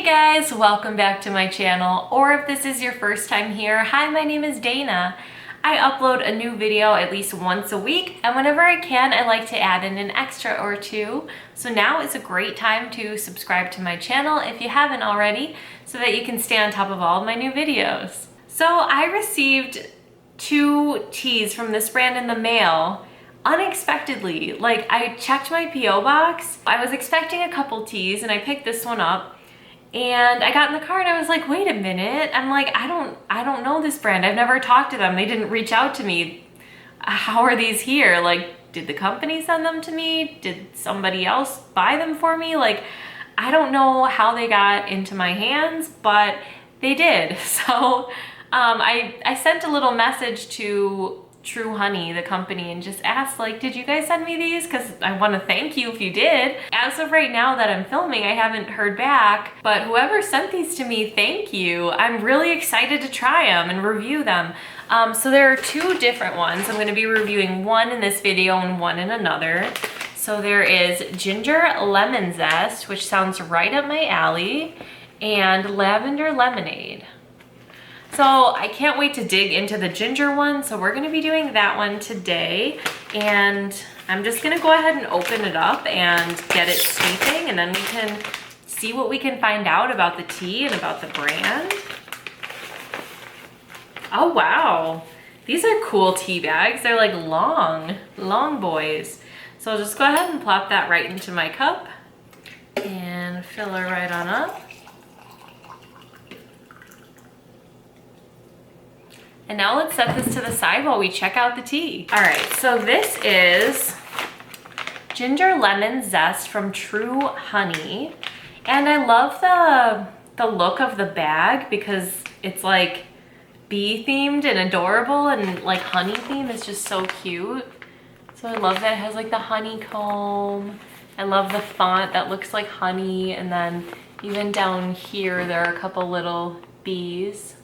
Guys, welcome back to my channel, or if this is your first time here, hi, my name is Dana. I upload a new video at least once a week, and whenever I can, I like to add in an extra or two. So now is a great time to subscribe to my channel if you haven't already, so that you can stay on top of all of my new videos. So I received 2 teas from this brand in the mail unexpectedly. Like, I checked my P.O. box. I was expecting a couple teas and I picked this one up. And I got in the car and I was like, wait a minute. I'm like, I don't know this brand. I've never talked to them. They didn't reach out to me. How are these here? Like, did the company send them to me? Did somebody else buy them for me? Like, I don't know how they got into my hands, but they did. So I sent a little message to True Honey, the company, and just asked, like, did you guys send me these? Because I want to thank you if you did. As of right now that I'm filming, I haven't heard back, but whoever sent these to me, thank you. I'm really excited to try them and review them. So there are 2 different ones. I'm going to be reviewing one in this video and one in another. So there is Ginger Lemon Zest, which sounds right up my alley, and Lavender Lemonade. So I can't wait to dig into the ginger one. So we're gonna be doing that one today. And I'm just gonna go ahead and open it up and get it steeping, and then we can see what we can find out about the tea and about the brand. Oh wow, these are cool tea bags. They're like long boys. So I'll just go ahead and plop that right into my cup and fill her right on up. And now let's set this to the side while we check out the tea. All right, so this is Ginger Lemon Zest from True Honey. And I love the look of the bag because it's like bee themed and adorable, and like honey theme is just so cute. So I love that it has like the honeycomb. I love the font that looks like honey, and then even down here there are a couple little bees.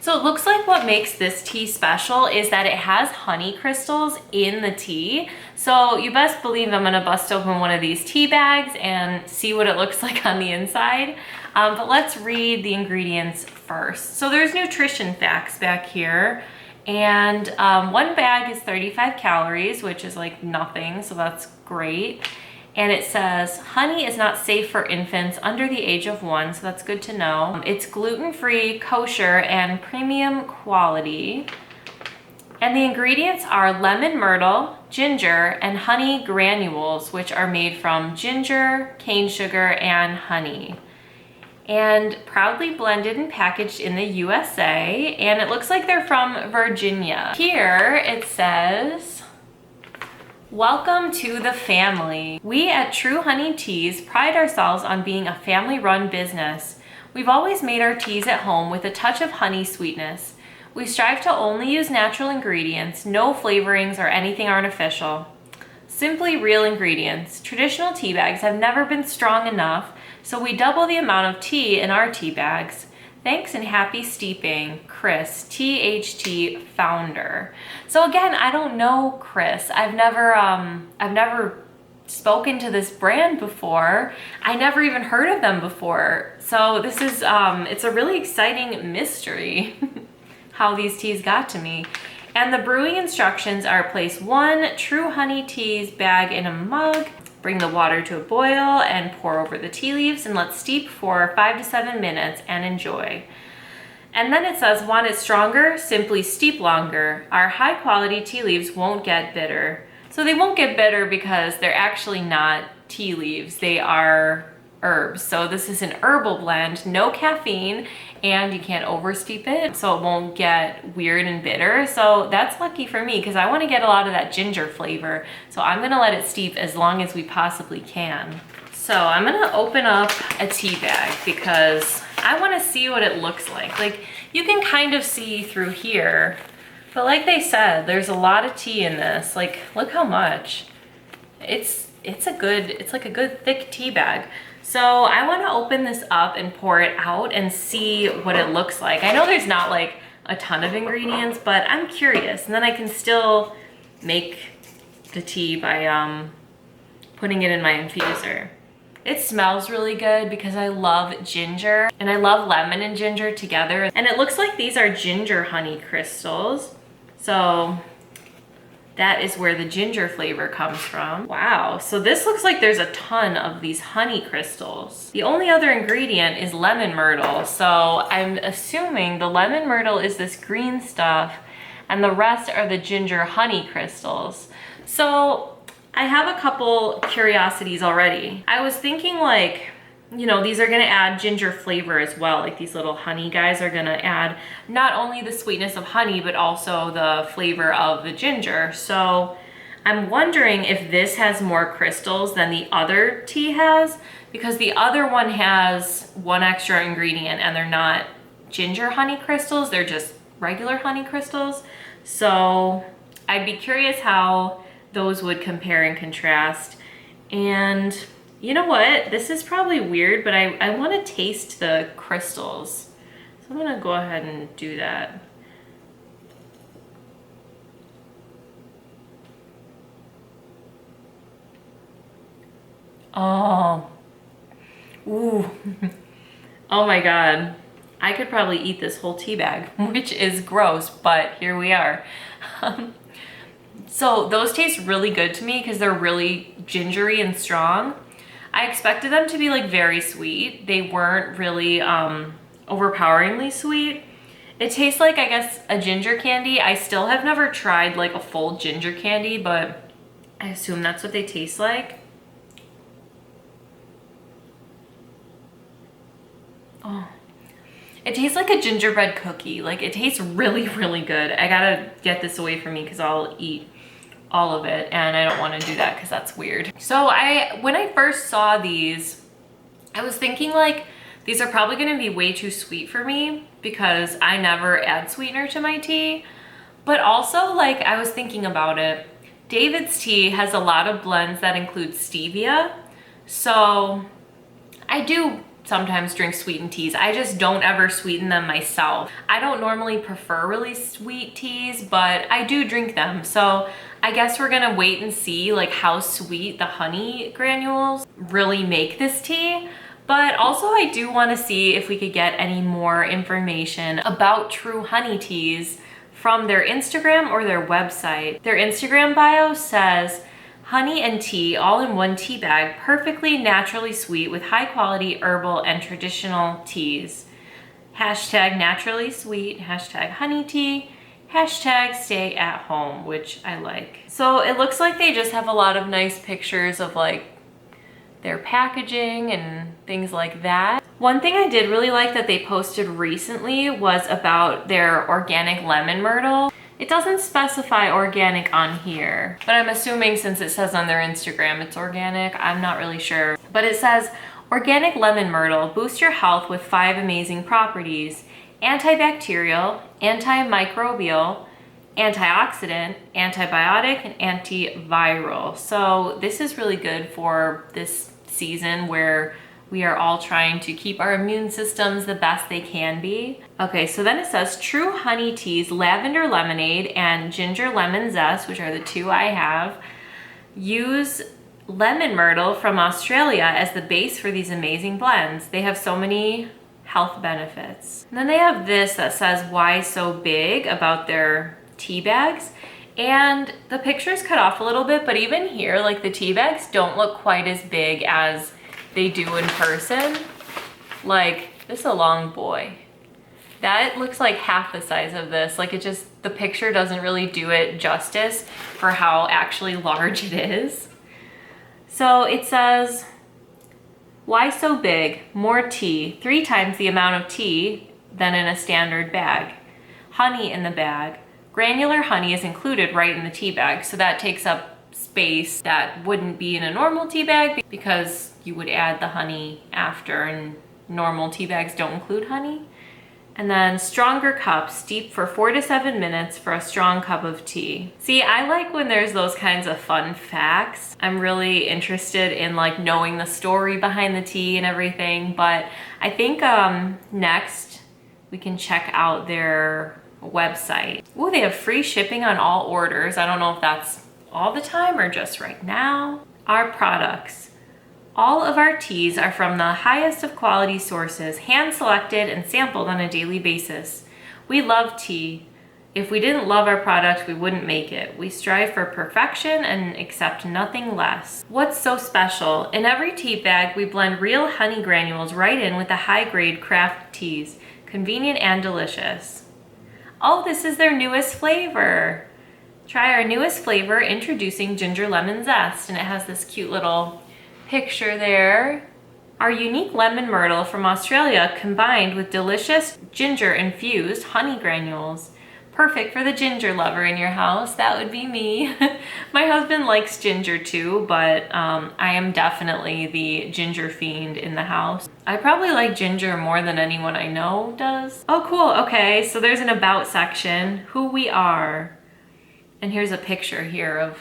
So it looks like what makes this tea special is that it has honey crystals in the tea. So you best believe I'm gonna bust open one of these tea bags and see what it looks like on the inside. But let's read the ingredients first. So there's nutrition facts back here. And one bag is 35 calories, which is like nothing, so that's great. And it says, honey is not safe for infants under the age of 1, so that's good to know. It's gluten-free, kosher, and premium quality. And the ingredients are lemon myrtle, ginger, and honey granules, which are made from ginger, cane sugar, and honey. And proudly blended and packaged in the USA, and it looks like they're from Virginia. Here it says, welcome to the family. We at True Honey Teas pride ourselves on being a family-run business. We've always made our teas at home with a touch of honey sweetness. We strive to only use natural ingredients, no flavorings or anything artificial. Simply real ingredients. Traditional tea bags have never been strong enough, so we double the amount of tea in our tea bags. Thanks and happy steeping, Chris, THT founder. So again, I don't know Chris. I've never spoken to this brand before. I never even heard of them before. So this is, it's a really exciting mystery how these teas got to me. And the brewing instructions are: place 1 True Honey teas bag in a mug. Bring the water to a boil and pour over the tea leaves, and let steep for 5 to 7 minutes and enjoy. And then it says, want it stronger? Simply steep longer. Our high quality tea leaves won't get bitter. So they won't get bitter because they're actually not tea leaves. They are herbs. So this is an herbal blend, no caffeine, and you can't oversteep it, so it won't get weird and bitter. So that's lucky for me because I want to get a lot of that ginger flavor. So I'm gonna let it steep as long as we possibly can. So I'm gonna open up a tea bag because I want to see what it looks like. Like, you can kind of see through here, but like they said, there's a lot of tea in this. Like, look how much. It's like a good thick tea bag. So I want to open this up and pour it out and see what it looks like. I know there's not like a ton of ingredients, but I'm curious. And then I can still make the tea by putting it in my infuser. It smells really good because I love ginger and I love lemon and ginger together. And it looks like these are ginger honey crystals. So that is where the ginger flavor comes from. Wow, so this looks like there's a ton of these honey crystals. The only other ingredient is lemon myrtle. So I'm assuming the lemon myrtle is this green stuff and the rest are the ginger honey crystals. So I have a couple curiosities already. I was thinking like, you know, these are gonna add ginger flavor as well. Like these little honey guys are gonna add not only the sweetness of honey, but also the flavor of the ginger. So I'm wondering if this has more crystals than the other tea has, because the other one has one extra ingredient and they're not ginger honey crystals, they're just regular honey crystals. So I'd be curious how those would compare and contrast. And you know what? This is probably weird, but I want to taste the crystals. So I'm gonna go ahead and do that. Oh, ooh. Oh my God. I could probably eat this whole tea bag, which is gross, but here we are. So those taste really good to me because they're really gingery and strong. I expected them to be like very sweet. They weren't really overpoweringly sweet. It tastes like, I guess, a ginger candy. I still have never tried like a full ginger candy, but I assume that's what they taste like. Oh, it tastes like a gingerbread cookie. Like it tastes really, really good. I gotta get this away from me because I'll eat all of it and I don't want to do that because that's weird. So when I first saw these, I was thinking like these are probably going to be way too sweet for me because I never add sweetener to my tea. But also like I was thinking about it, David's tea has a lot of blends that include stevia. So I do sometimes drink sweetened teas. I just don't ever sweeten them myself. I don't normally prefer really sweet teas, but I do drink them. So I guess we're gonna wait and see like how sweet the honey granules really make this tea. But also I do wanna see if we could get any more information about True Honey Teas from their Instagram or their website. Their Instagram bio says, honey and tea all in one tea bag, perfectly naturally sweet with high quality herbal and traditional teas. Hashtag naturally sweet, hashtag honey tea, hashtag stay at home, which I like. So it looks like they just have a lot of nice pictures of like their packaging and things like that. One thing I did really like that they posted recently was about their organic lemon myrtle. It doesn't specify organic on here, but I'm assuming since it says on their Instagram it's organic, I'm not really sure. But it says, organic lemon myrtle, boost your health with 5 amazing properties: antibacterial, antimicrobial, antioxidant, antibiotic, and antiviral. So this is really good for this season where we are all trying to keep our immune systems the best they can be. Okay, so then it says True Honey Teas, lavender lemonade and ginger lemon zest, which are the two I have. Use lemon myrtle from Australia as the base for these amazing blends. They have so many health benefits. And then they have this that says why so big about their tea bags. And the picture's cut off a little bit, but even here, like the tea bags don't look quite as big as they do in person. Like, this is a long boy. That looks like half the size of this. Like the picture doesn't really do it justice for how actually large it is. So it says, why so big? More tea, 3 times the amount of tea than in a standard bag. Honey in the bag. Granular honey is included right in the tea bag, so that takes up space that wouldn't be in a normal tea bag because you would add the honey after, and normal tea bags don't include honey. And then stronger cup, steep for 4 to 7 minutes for a strong cup of tea. See, I like when there's those kinds of fun facts. I'm really interested in like knowing the story behind the tea and everything, but I think next we can check out their website. Ooh, they have free shipping on all orders. I don't know if that's all the time or just right now. Our products: All of our teas are from the highest of quality sources, hand-selected and sampled on a daily basis. We love tea. If we didn't love our product, we wouldn't make it. We strive for perfection and accept nothing less. What's so special? In every tea bag, we blend real honey granules right in with the high-grade craft teas. Convenient and delicious. Oh, this is their newest flavor. Try our newest flavor, introducing Ginger Lemon Zest, and it has this cute little picture there. Our unique lemon myrtle from Australia combined with delicious ginger-infused honey granules. Perfect for the ginger lover in your house. That would be me. My husband likes ginger too, but I am definitely the ginger fiend in the house. I probably like ginger more than anyone I know does. Oh, cool. Okay, so there's an about section, who we are. And here's a picture here of,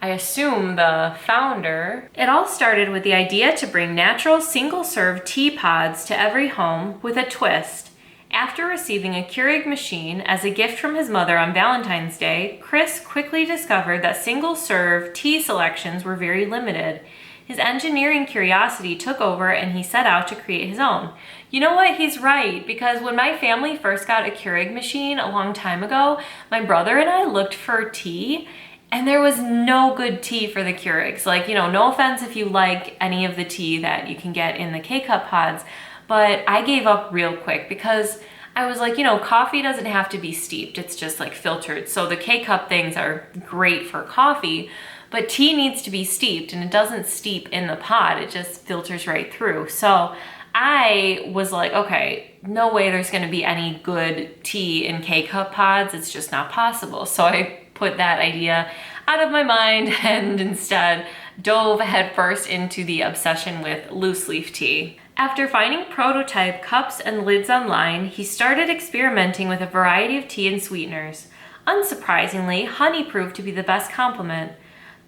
I assume, the founder. It all started with the idea to bring natural single-serve tea pods to every home with a twist. After receiving a Keurig machine as a gift from his mother on Valentine's Day, Chris quickly discovered that single-serve tea selections were very limited. His engineering curiosity took over and he set out to create his own. You know what? He's right, because when my family first got a Keurig machine a long time ago, my brother and I looked for tea and there was no good tea for the Keurigs. Like, you know, no offense if you like any of the tea that you can get in the K-Cup pods, but I gave up real quick because I was like, you know, coffee doesn't have to be steeped. It's just like filtered. So the K-Cup things are great for coffee, but tea needs to be steeped and it doesn't steep in the pod. It just filters right through. So I was like, okay, no way there's gonna be any good tea in K-Cup pods. It's just not possible. So I put that idea out of my mind and instead dove headfirst into the obsession with loose leaf tea. After finding prototype cups and lids online, he started experimenting with a variety of tea and sweeteners. Unsurprisingly, honey proved to be the best complement.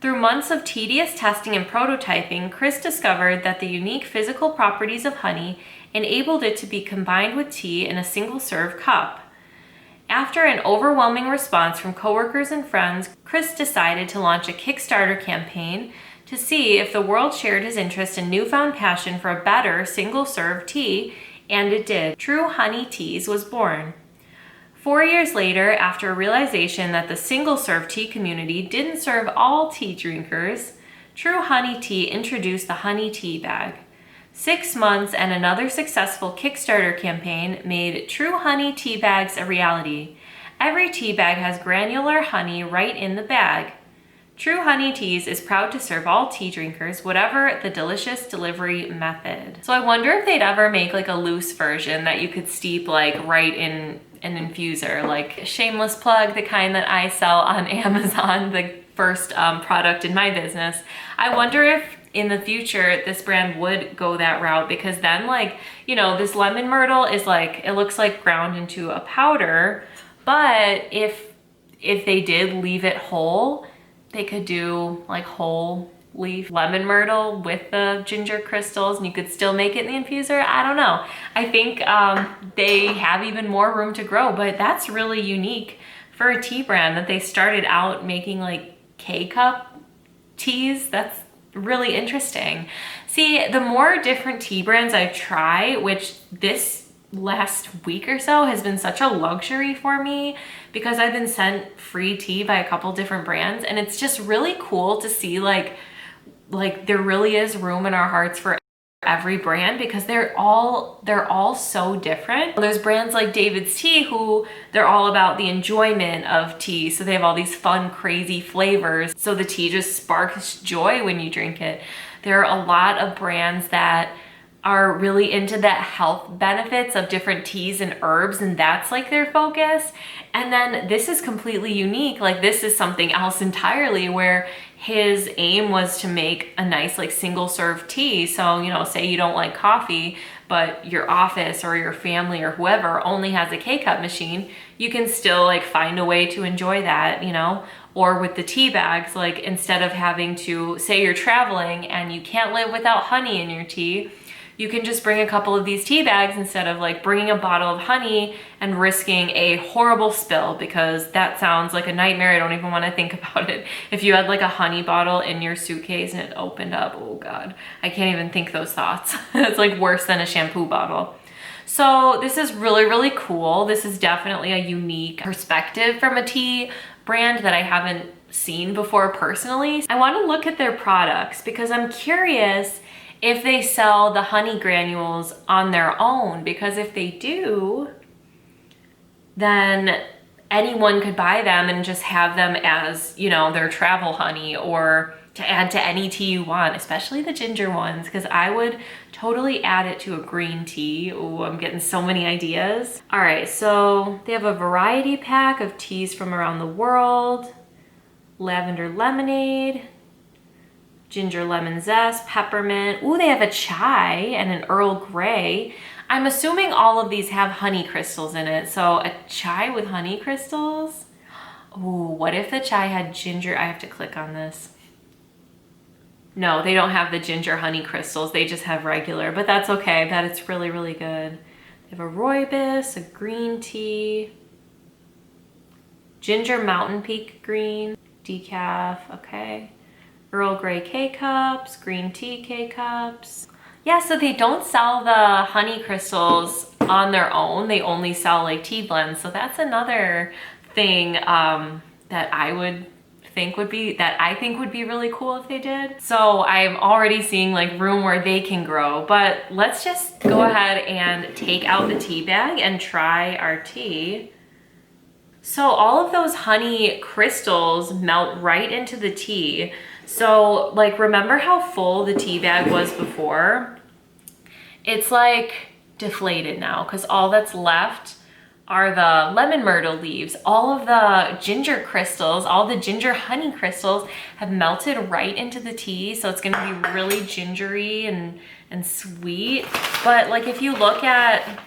Through months of tedious testing and prototyping, Chris discovered that the unique physical properties of honey enabled it to be combined with tea in a single-serve cup. After an overwhelming response from coworkers and friends, Chris decided to launch a Kickstarter campaign to see if the world shared his interest and newfound passion for a better single-serve tea, and it did. True Honey Teas was born. 4 years later, after a realization that the single-serve tea community didn't serve all tea drinkers, True Honey Tea introduced the Honey Tea Bag. 6 months and another successful Kickstarter campaign made True Honey Tea Bags a reality. Every tea bag has granular honey right in the bag. True Honey Teas is proud to serve all tea drinkers, whatever the delicious delivery method. So I wonder if they'd ever make like a loose version that you could steep like right in an infuser, like shameless plug, the kind that I sell on Amazon, the first product in my business. I wonder if in the future this brand would go that route, because then, like, you know, this lemon myrtle is like, it looks like ground into a powder, but if they did leave it whole, they could do like whole leaf lemon myrtle with the ginger crystals and you could still make it in the infuser. I don't know. I think they have even more room to grow, but that's really unique for a tea brand that they started out making like K-Cup teas. That's really interesting. See, the more different tea brands I try, which this last week or so has been such a luxury for me because I've been sent free tea by a couple different brands, and it's just really cool to see like there really is room in our hearts for every brand, because they're all so different. There's brands like David's Tea who they're all about the enjoyment of tea, so they have all these fun crazy flavors, so the tea just sparks joy when you drink it. There are a lot of brands that are really into that health benefits of different teas and herbs, and that's like their focus. And then this is completely unique. Like, this is something else entirely, where his aim was to make a nice like single serve tea. So, you know, say you don't like coffee, but your office or your family or whoever only has a K-Cup machine, you can still like find a way to enjoy that, you know. Or with the tea bags, like instead of having to, say you're traveling and you can't live without honey in your tea, you can just bring a couple of these tea bags instead of like bringing a bottle of honey and risking a horrible spill, because that sounds like a nightmare. I don't even want to think about it. If you had like a honey bottle in your suitcase and it opened up, oh God, I can't even think those thoughts. It's like worse than a shampoo bottle. So this is really, really cool. This is definitely a unique perspective from a tea brand that I haven't seen before personally. I want to look at their products because I'm curious if they sell the honey granules on their own, because if they do, then anyone could buy them and just have them as, you know, their travel honey or to add to any tea you want, especially the ginger ones, because I would totally add it to a green tea. Ooh, I'm getting so many ideas. All right, so they have a variety pack of teas from around the world. Lavender lemonade, ginger lemon zest, peppermint. Ooh, they have a chai and an Earl Grey. I'm assuming all of these have honey crystals in it. So a chai with honey crystals? Ooh, what if the chai had ginger? I have to click on this. No, they don't have the ginger honey crystals. They just have regular, but that's okay. That it's really, really good. They have a rooibos, a green tea, ginger mountain peak green, decaf, okay. Earl Grey K-cups, green tea K-cups. Yeah, so they don't sell the honey crystals on their own. They only sell like tea blends. So that's another thing that I think would be really cool if they did. So I'm already seeing like room where they can grow, but let's just go ahead and take out the tea bag and try our tea. So all of those honey crystals melt right into the tea. So like, remember how full the tea bag was before? It's like deflated now because all that's left are the lemon myrtle leaves. All of the ginger crystals, all the ginger honey crystals have melted right into the tea. So it's gonna be really gingery and sweet. But like, if you look at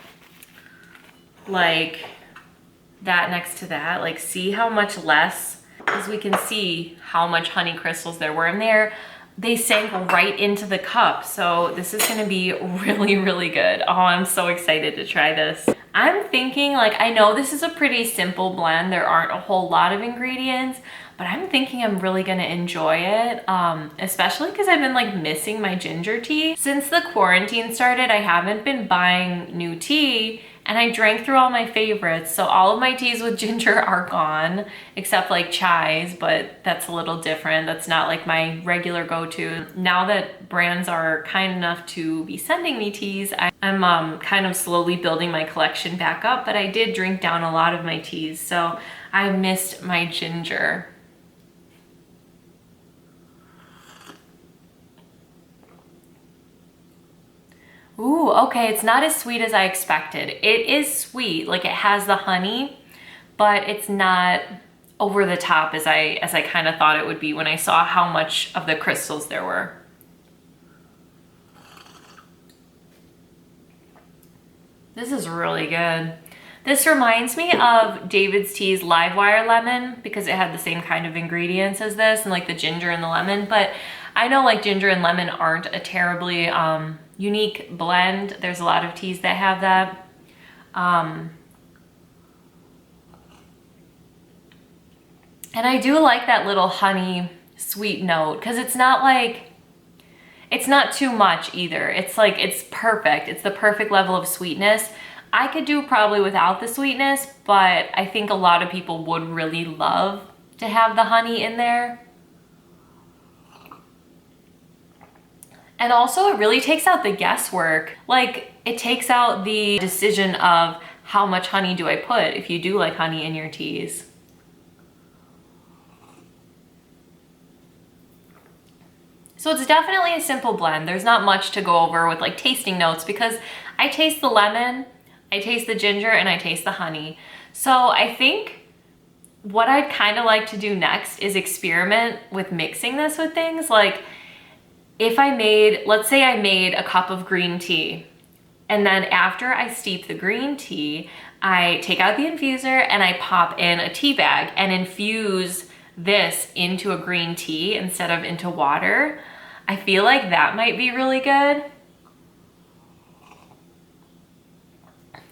like that next to that, like see how much less, because we can see how much honey crystals there were in there. They sank right into the cup. So this is gonna be really, really good. Oh, I'm so excited to try this. I'm thinking, like, I know this is a pretty simple blend. There aren't a whole lot of ingredients, but I'm thinking I'm really gonna enjoy it, especially because I've been like missing my ginger tea. Since the quarantine started, I haven't been buying new tea, and I drank through all my favorites. So all of my teas with ginger are gone, except like chais, but that's a little different. That's not like my regular go-to. Now that brands are kind enough to be sending me teas, I'm kind of slowly building my collection back up, but I did drink down a lot of my teas. So I missed my ginger. Ooh, okay, it's not as sweet as I expected. It is sweet, like it has the honey, but it's not over the top as I kind of thought it would be when I saw how much of the crystals there were. This is really good. This reminds me of David's Tea's Livewire Lemon because it had the same kind of ingredients as this and like the ginger and the lemon, but I know like ginger and lemon aren't a terribly unique blend. There's a lot of teas that have that. And I do like that little honey sweet note because it's not like, it's not too much either. It's like, it's perfect. It's the perfect level of sweetness. I could do probably without the sweetness, but I think a lot of people would really love to have the honey in there. And also it really takes out the guesswork. Like it takes out the decision of how much honey do I put if you do like honey in your teas. So it's definitely a simple blend. There's not much to go over with like tasting notes because I taste the lemon, I taste the ginger, and I taste the honey. So I think what I'd kind of like to do next is experiment with mixing this with things. Like if I made, let's say I made a cup of green tea, and then after I steep the green tea, I take out the infuser and I pop in a tea bag and infuse this into a green tea instead of into water. I feel like that might be really good.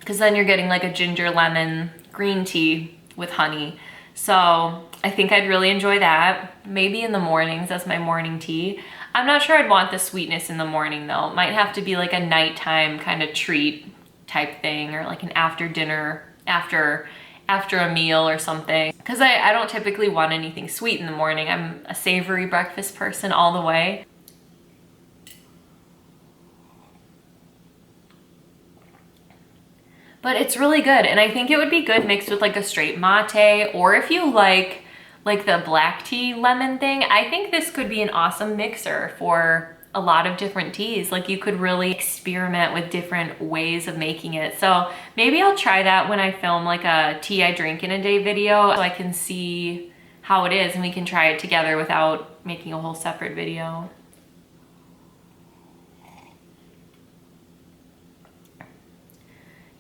because then you're getting like a ginger lemon green tea with honey. So I think I'd really enjoy that. Maybe in the mornings as my morning tea. I'm not sure I'd want the sweetness in the morning though. It might have to be like a nighttime kind of treat type thing, or like an after dinner, after a meal or something. Because I don't typically want anything sweet in the morning. I'm a savory breakfast person all the way. But it's really good, and I think it would be good mixed with like a straight mate, or if you like the black tea lemon thing, I think this could be an awesome mixer for a lot of different teas. Like you could really experiment with different ways of making it. So maybe I'll try that when I film like a tea I drink in a day video, so I can see how it is and we can try it together without making a whole separate video.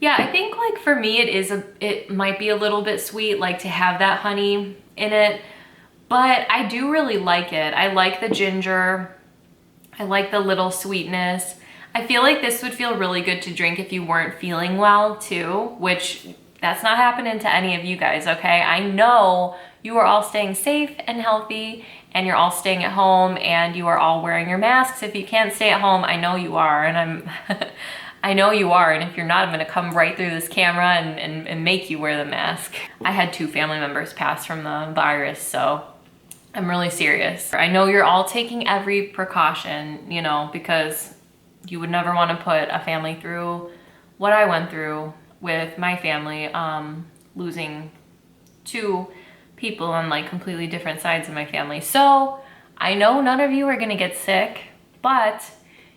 Yeah, I think like for me it might be a little bit sweet, like to have that honey in it, but I do really like it. I like the ginger. I like the little sweetness. I feel like this would feel really good to drink if you weren't feeling well too, which that's not happening to any of you guys, okay? I know you are all staying safe and healthy, and you're all staying at home, and you are all wearing your masks. If you can't stay at home, I know you are, and I know you are, and if you're not, I'm gonna come right through this camera and make you wear the mask. I had 2 family members pass from the virus, so I'm really serious. I know you're all taking every precaution, you know, because you would never want to put a family through what I went through with my family, losing 2 people on like completely different sides of my family. So I know none of you are gonna get sick, but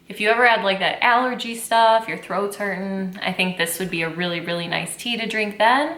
if you ever had like that allergy stuff, your throat's hurting, I think this would be a really, really nice tea to drink then.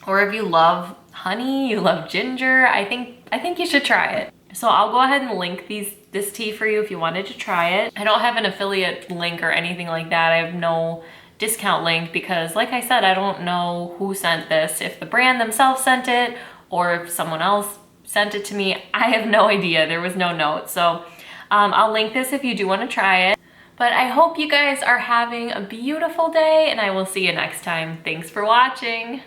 Or if you love honey, you love ginger, I think you should try it. So I'll go ahead and link this tea for you if you wanted to try it. I don't have an affiliate link or anything like that. I have no discount link because like I said, I don't know who sent this, if the brand themselves sent it or if someone else sent it to me. I have no idea. There was no note. So I'll link this if you do want to try it. But I hope you guys are having a beautiful day, and I will see you next time. Thanks for watching.